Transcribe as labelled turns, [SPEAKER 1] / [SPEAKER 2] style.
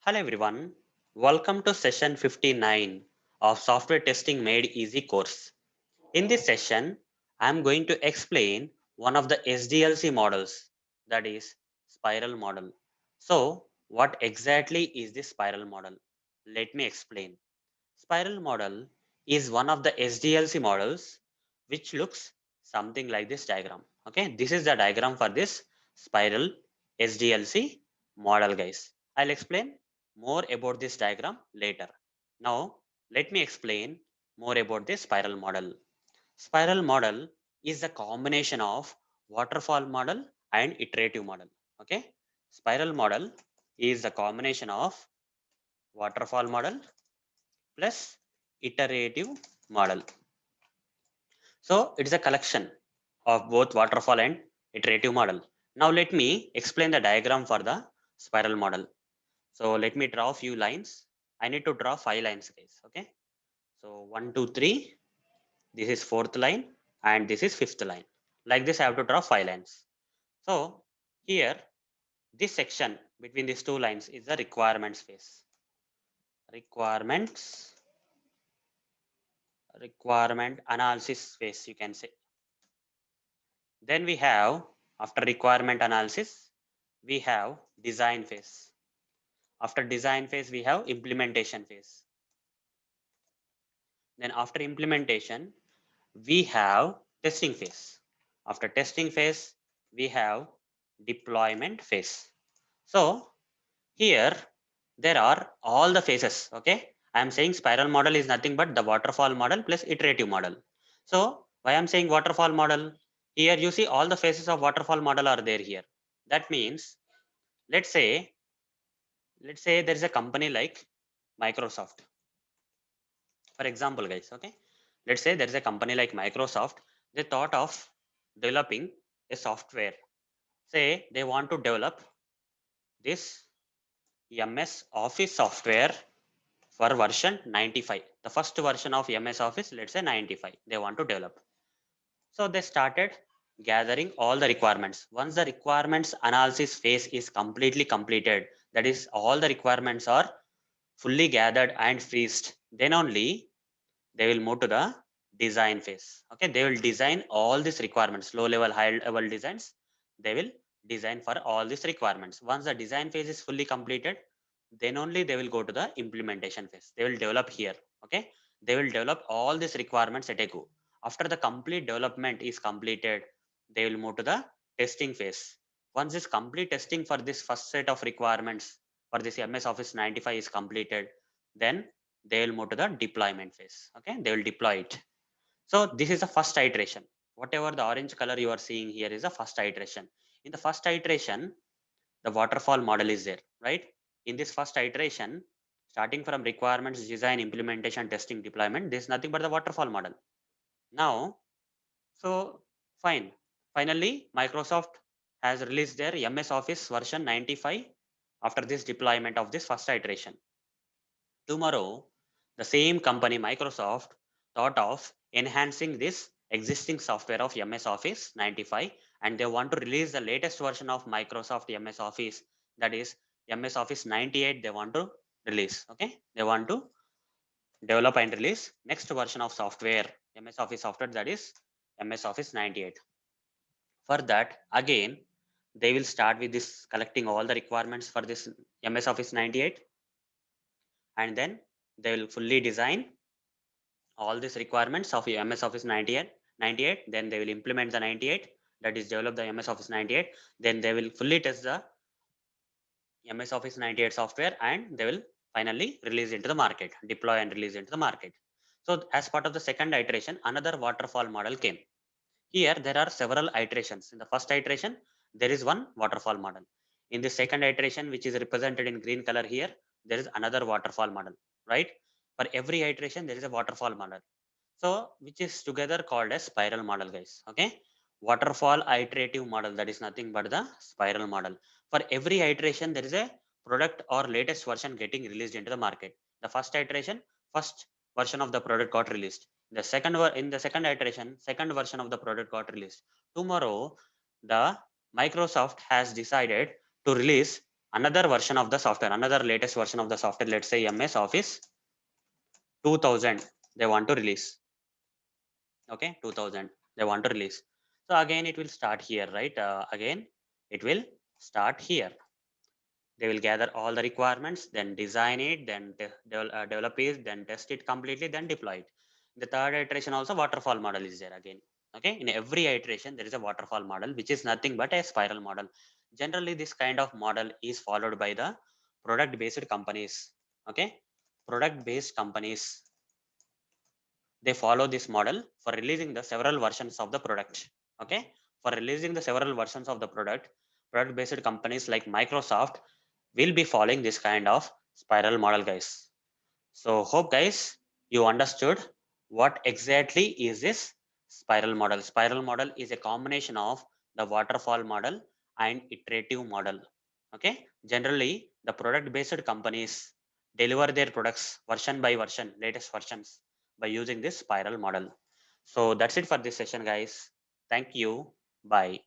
[SPEAKER 1] Hello everyone, welcome to session 59 of Software Testing Made Easy course. In this session, I am going to explain one of the SDLC models, that is spiral model. So, what exactly is this spiral model? Let me explain. Spiral model is one of the SDLC models which looks something like this diagram. Okay, this is the diagram for this spiral SDLC model, guys. I'll explain more about this diagram later. Now, let me explain more about this spiral model. Spiral model is a combination of waterfall model and iterative model. Okay, spiral model is a combination of waterfall model plus iterative model. So it is a collection of both waterfall and iterative model. Now let me explain the diagram for the spiral model. So let me draw a few lines. I need to draw 5 lines, guys. Okay. So 1, 2, 3. This is fourth line and this is fifth line. Like this, I have to draw 5 lines. So here, this section between these two lines is the requirements phase. Requirements, requirement analysis phase, you can say. Then we have, after requirement analysis, we have design phase. After design phase, we have implementation phase. Then after implementation, we have testing phase. After testing phase, we have deployment phase. So here, there are all the phases. Okay. I am saying spiral model is nothing but the waterfall model plus iterative model. So why I am saying waterfall model? Here you see all the phases of waterfall model are there here. That means let's say there is a company like Microsoft. For example, guys, okay, let's say there is a company like Microsoft. They thought of developing a software. Say they want to develop this MS Office software for version 95, the first version of MS Office, let's say 95 they want to develop. So they started gathering all the requirements. Once the requirements analysis phase is completely completed, that is all the requirements are fully gathered and freezed, then only they will move to the design phase. Okay, they will design all these requirements, low level, high level designs. They will design for all these requirements. Once the design phase is fully completed, then only they will go to the implementation phase. They will develop here. Okay, they will develop all these requirements at a go. After the complete development is completed, they will move to the testing phase. Once this complete testing for this first set of requirements for this MS Office 95 is completed, then they will move to the deployment phase. Okay, they will deploy it. So this is the first iteration. Whatever the orange color you are seeing here is the first iteration. In the first iteration, the waterfall model is there, right? In this first iteration, starting from requirements, design, implementation, testing, deployment, this is nothing but the waterfall model. Now, so fine. Finally, Microsoft has released their MS Office version 95 after this deployment of this first iteration. Tomorrow, the same company, Microsoft, thought of enhancing this existing software of MS Office 95, and they want to release the latest version of Microsoft MS Office, that is MS Office 98. They want to release. Okay, they want to develop and release next version of software, MS Office software, that is MS Office 98. For that, again, they will start with this collecting all the requirements for this MS Office 98, and then they will fully design all these requirements of MS Office 98. Then they will implement the 98, that is develop the MS Office 98. Then they will fully test the MS Office 98 software, and they will finally release into the market, deploy and release into the market. So as part of the second iteration, another waterfall model came. Here there are several iterations. In the first iteration, there is one waterfall model. In the second iteration, which is represented in green color here, there is another waterfall model, right? For every iteration, there is a waterfall model. So which is together called as spiral model, guys. Okay, waterfall iterative model, that is nothing but the spiral model. For every iteration, there is a product or latest version getting released into the market. The first iteration, first version of the product got released. The in the second iteration, second version of the product got released. Tomorrow, the Microsoft has decided to release another version of the software, another latest version of the software, let's say MS Office 2000, they want to release. Okay, 2000, they want to release. So again, it will start here, right? Again, it will start here. They will gather all the requirements, then design it, then develop it, then test it completely, then deploy it. The third iteration also waterfall model is there again. Okay, in every iteration there is a waterfall model, which is nothing but a spiral model. Generally, this kind of model is followed by the product based companies. Okay, product based companies, they follow this model for releasing the several versions of the product. Okay, for releasing the several versions of the product based companies like Microsoft will be following this kind of spiral model, guys. So hope guys you understood what exactly is this spiral model. Spiral model is a combination of the waterfall model and iterative model. Okay, generally the product based companies deliver their products version by version, latest versions, by using this spiral model. So that's it for this session, guys. Thank you. Bye.